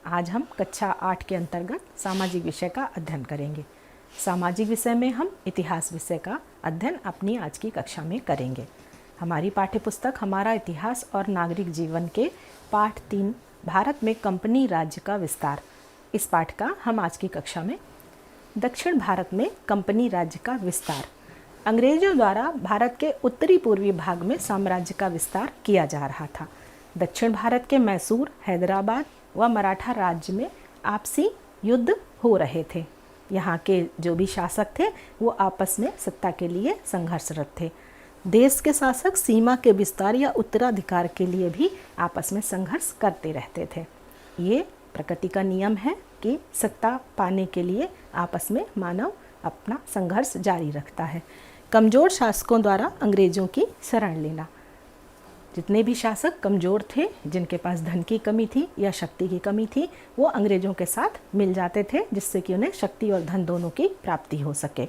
आज हम कक्षा 8 के अंतर्गत सामाजिक विषय का अध्ययन करेंगे। सामाजिक विषय में हम इतिहास विषय का अध्ययन अपनी आज की कक्षा में करेंगे। हमारी पाठ्यपुस्तक हमारा इतिहास और नागरिक जीवन के पाठ 3 भारत में कंपनी राज्य का विस्तार, इस पाठ का हम आज की कक्षा में दक्षिण भारत में कंपनी राज्य का विस्तार। अंग्रेजों द्वारा भारत के उत्तरी पूर्वी भाग में साम्राज्य का विस्तार किया जा रहा था। दक्षिण भारत के मैसूर, हैदराबाद व मराठा राज्य में आपसी युद्ध हो रहे थे। यहाँ के जो भी शासक थे वो आपस में सत्ता के लिए संघर्षरत थे। देश के शासक सीमा के विस्तार या उत्तराधिकार के लिए भी आपस में संघर्ष करते रहते थे। ये प्रकृति का नियम है कि सत्ता पाने के लिए आपस में मानव अपना संघर्ष जारी रखता है। कमज़ोर शासकों द्वारा अंग्रेज़ों की शरण लेना। जितने भी शासक कमज़ोर थे, जिनके पास धन की कमी थी या शक्ति की कमी थी, वो अंग्रेज़ों के साथ मिल जाते थे, जिससे कि उन्हें शक्ति और धन दोनों की प्राप्ति हो सके।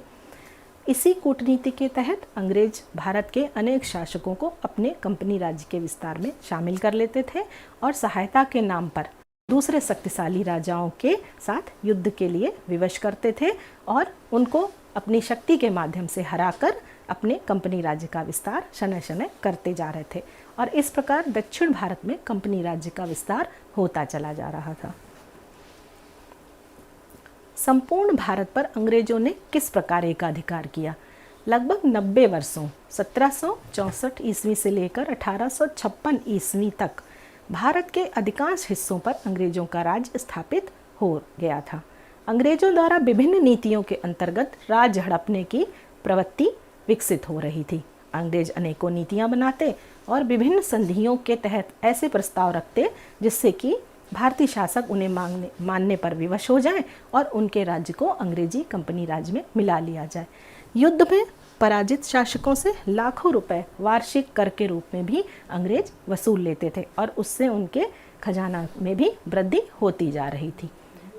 इसी कूटनीति के तहत अंग्रेज भारत के अनेक शासकों को अपने कंपनी राज्य के विस्तार में शामिल कर लेते थे और सहायता के नाम पर दूसरे शक्तिशाली राजाओं के साथ युद्ध के लिए विवश करते थे और उनको अपनी शक्ति के माध्यम से हराकर अपने कंपनी राज्य का विस्तार शनय शनय करते जा रहे थे। और इस प्रकार दक्षिण भारत में कंपनी राज्य का विस्तार होता चला जा रहा था। संपूर्ण भारत पर अंग्रेजों ने किस प्रकार एकाधिकार किया? लगभग 90 वर्षों 1764 ईस्वी से लेकर 1856 ईस्वी तक भारत के अधिकांश हिस्सों पर अंग्रेजों का राज स्थापित हो गया था। अंग्रेजों द्वारा विभिन्न नीतियों के अंतर्गत राज हड़पने की प्रवृत्ति विकसित हो रही थी। अंग्रेज अनेकों नीतियां बनाते और विभिन्न संधियों के तहत ऐसे प्रस्ताव रखते जिससे कि भारतीय शासक उन्हें मानने पर विवश हो जाएं और उनके राज्य को अंग्रेजी कंपनी राज्य में मिला लिया जाए। युद्ध में पराजित शासकों से लाखों रुपए वार्षिक कर के रूप में भी अंग्रेज वसूल लेते थे और उससे उनके खजाना में भी वृद्धि होती जा रही थी।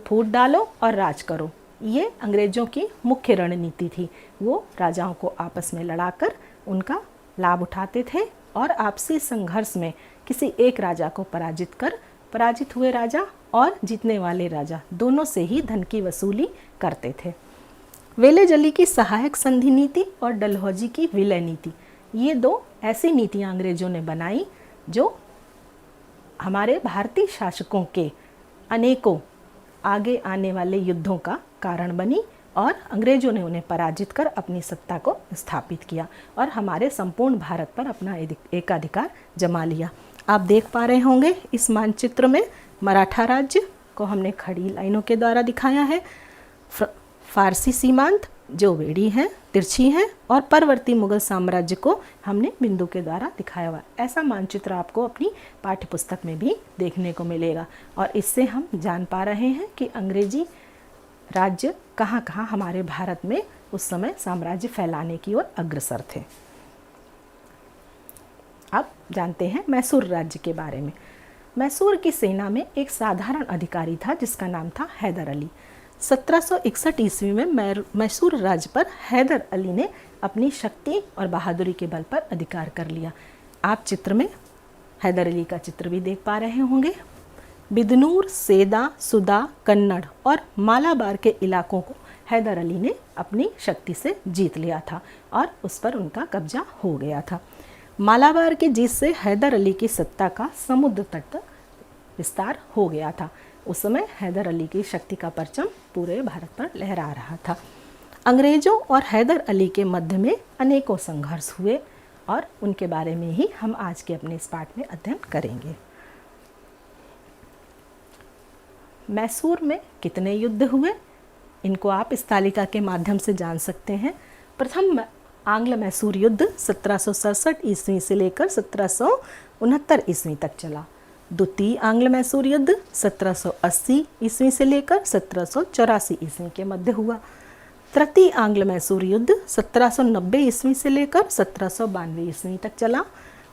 फूट डालो और राज करो, ये अंग्रेजों की मुख्य रणनीति थी। वो राजाओं को आपस में लड़ाकर उनका लाभ उठाते थे और आपसी संघर्ष में किसी एक राजा को पराजित कर पराजित हुए राजा और जीतने वाले राजा दोनों से ही धन की वसूली करते थे। वेलेजली की सहायक संधि नीति और डलहौजी की विलय नीति, ये दो ऐसी नीतियां अंग्रेजों ने बनाई जो हमारे भारतीय शासकों के अनेकों आगे आने वाले युद्धों का कारण बनी और अंग्रेजों ने उन्हें पराजित कर अपनी सत्ता को स्थापित किया और हमारे संपूर्ण भारत पर अपना एकाधिकार जमा लिया। आप देख पा रहे होंगे इस मानचित्र में मराठा राज्य को हमने खड़ी लाइनों के द्वारा दिखाया है। फारसी सीमांत जो बेड़ी हैं, तिरछी हैं, और परवर्ती मुगल साम्राज्य को हमने बिंदु के द्वारा दिखाया हुआ। ऐसा मानचित्र आपको अपनी पाठ्यपुस्तक में भी देखने को मिलेगा और इससे हम जान पा रहे हैं कि अंग्रेजी राज्य कहाँ कहाँ हमारे भारत में उस समय साम्राज्य फैलाने की ओर अग्रसर थे। अब जानते हैं मैसूर राज्य के बारे में। मैसूर की सेना में एक साधारण अधिकारी था जिसका नाम था हैदर अली। 1761 ईस्वी में मैसूर राज्य पर हैदर अली ने अपनी शक्ति और बहादुरी के बल पर अधिकार कर लिया। आप चित्र में हैदर अली का चित्र भी देख पा रहे होंगे। बिदनूर, सेदा, सुदा, कन्नड़ और मालाबार के इलाकों को हैदर अली ने अपनी शक्ति से जीत लिया था और उस पर उनका कब्जा हो गया था। मालाबार की जीत से हैदर अली की सत्ता का समुद्र तट तक विस्तार हो गया था। उस समय हैदर अली की शक्ति का परचम पूरे भारत पर लहरा रहा था। अंग्रेजों और हैदर अली के मध्य में अनेकों संघर्ष हुए और उनके बारे में ही हम आज के अपने इस पाठ में अध्ययन करेंगे। मैसूर में कितने युद्ध हुए, इनको आप इस तालिका के माध्यम से जान सकते हैं। प्रथम आंग्ल मैसूर युद्ध 1767 ईस्वी से लेकर 1769 ईस्वी तक चला। द्वितीय आंग्ल मैसूर युद्ध 1780 ईस्वी से लेकर 1784 ईस्वी के मध्य हुआ। तृतीय आंग्ल मैसूर युद्ध 1790 ईस्वी से लेकर 1792 ईस्वी तक चला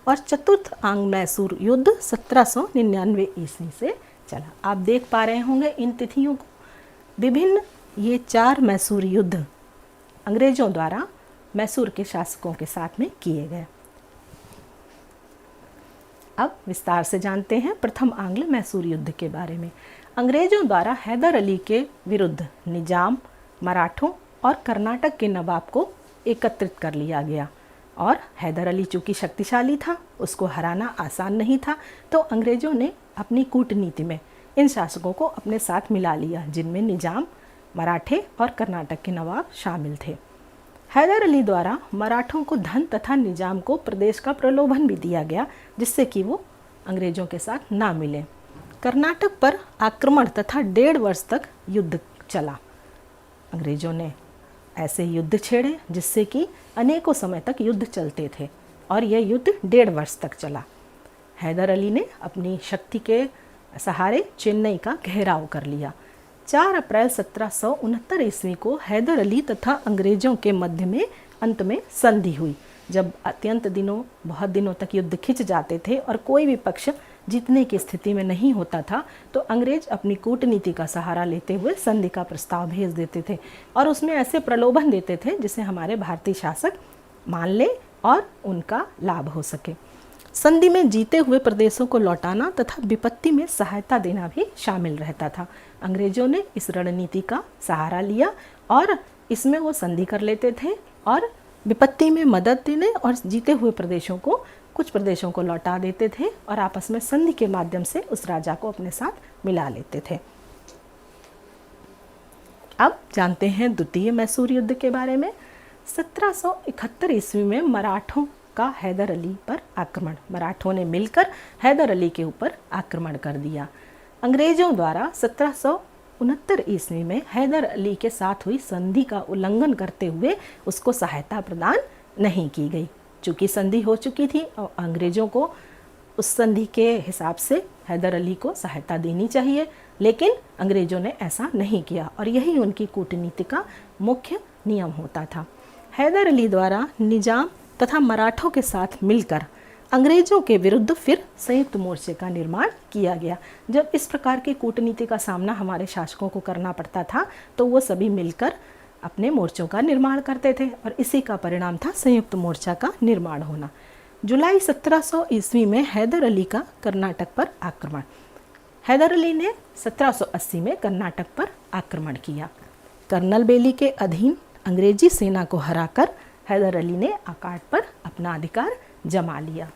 और चतुर्थ आंग्ल मैसूर युद्ध 1799 ईस्वी से चला। आप देख पा रहे होंगे इन तिथियों को। विभिन्न ये 4 मैसूर युद्ध अंग्रेजों द्वारा मैसूर के शासकों के साथ में किए गए। अब विस्तार से जानते हैं प्रथम आंग्ल मैसूर युद्ध के बारे में। अंग्रेजों द्वारा हैदर अली के विरुद्ध निजाम, मराठों और कर्नाटक के नवाब को एकत्रित कर लिया गया और हैदर अली चूँकि शक्तिशाली था, उसको हराना आसान नहीं था, तो अंग्रेज़ों ने अपनी कूटनीति में इन शासकों को अपने साथ मिला लिया, जिनमें निजाम, मराठे और कर्नाटक के नवाब शामिल थे। हैदर अली द्वारा मराठों को धन तथा निजाम को प्रदेश का प्रलोभन भी दिया गया, जिससे कि वो अंग्रेज़ों के साथ ना मिले। कर्नाटक पर आक्रमण तथा 1.5 वर्ष तक युद्ध चला। अंग्रेज़ों ने ऐसे युद्ध छेड़े जिससे कि अनेकों समय तक युद्ध चलते थे और यह युद्ध 1.5 वर्ष तक चला। हैदर अली ने अपनी शक्ति के सहारे चेन्नई का घेराव कर लिया। 4 अप्रैल 1769 ईस्वी को हैदर अली तथा अंग्रेज़ों के मध्य में अंत में संधि हुई। जब बहुत दिनों तक युद्ध खिंच जाते थे और कोई भी पक्ष जीतने की स्थिति में नहीं होता था, तो अंग्रेज अपनी कूटनीति का सहारा लेते हुए संधि का प्रस्ताव भेज देते थे और उसमें ऐसे प्रलोभन देते थे जिसे हमारे भारतीय शासक मान ले और उनका लाभ हो सके। संधि में जीते हुए प्रदेशों को लौटाना तथा विपत्ति में सहायता देना भी शामिल रहता था। अंग्रेजों ने इस रणनीति का सहारा लिया और इसमें वो संधि कर लेते थे और विपत्ति में मदद देने और जीते हुए प्रदेशों को, कुछ प्रदेशों को लौटा देते थे और आपस में संधि के माध्यम से उस राजा को अपने साथ मिला लेते थे। अब जानते हैं द्वितीय मैसूर युद्ध के बारे में। 1771 ईस्वी में मराठों का हैदर अली पर आक्रमण, मराठों ने मिलकर हैदर अली के ऊपर आक्रमण कर दिया। अंग्रेजों द्वारा 1769 ईस्वी में हैदर अली के साथ हुई संधि का उल्लंघन करते हुए उसको सहायता प्रदान नहीं की गई। चूँकि संधि हो चुकी थी और अंग्रेज़ों को उस संधि के हिसाब से हैदर अली को सहायता देनी चाहिए, लेकिन अंग्रेज़ों ने ऐसा नहीं किया और यही उनकी कूटनीति का मुख्य नियम होता था। हैदर अली द्वारा निजाम तथा मराठों के साथ मिलकर अंग्रेज़ों के विरुद्ध फिर संयुक्त मोर्चे का निर्माण किया गया। जब इस प्रकार की कूटनीति का सामना हमारे शासकों को करना पड़ता था, तो वो सभी मिलकर अपने मोर्चों का निर्माण करते थे और इसी का परिणाम था संयुक्त मोर्चा का निर्माण होना। जुलाई 1700 ईस्वी में हैदर अली का कर्नाटक पर आक्रमण। हैदर अली ने 1780 में कर्नाटक पर आक्रमण किया। कर्नल बेली के अधीन अंग्रेजी सेना को हराकर हैदर अली ने आकाट पर अपना अधिकार जमा लिया।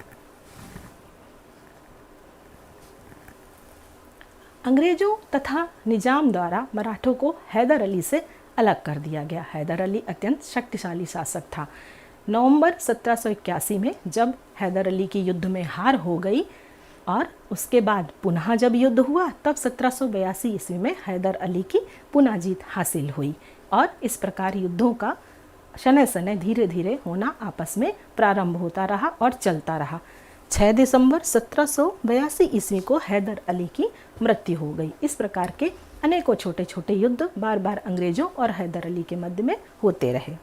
अंग्रेजों तथा निजाम द्वारा मराठों को हैदर अली से अलग कर दिया गया। हैदर अली अत्यंत शक्तिशाली शासक था। नवंबर 1781 में जब हैदर अली की युद्ध में हार हो गई और उसके बाद पुनः जब युद्ध हुआ, तब 1782 ईस्वी में हैदर अली की पुनः जीत हासिल हुई और इस प्रकार युद्धों का शनय शनय धीरे धीरे होना आपस में प्रारंभ होता रहा और चलता रहा। 6 दिसंबर 1782 ईस्वी को हैदर अली की मृत्यु हो गई। इस प्रकार के अनेकों छोटे छोटे युद्ध बार बार अंग्रेजों और हैदर अली के मध्य में होते रहे।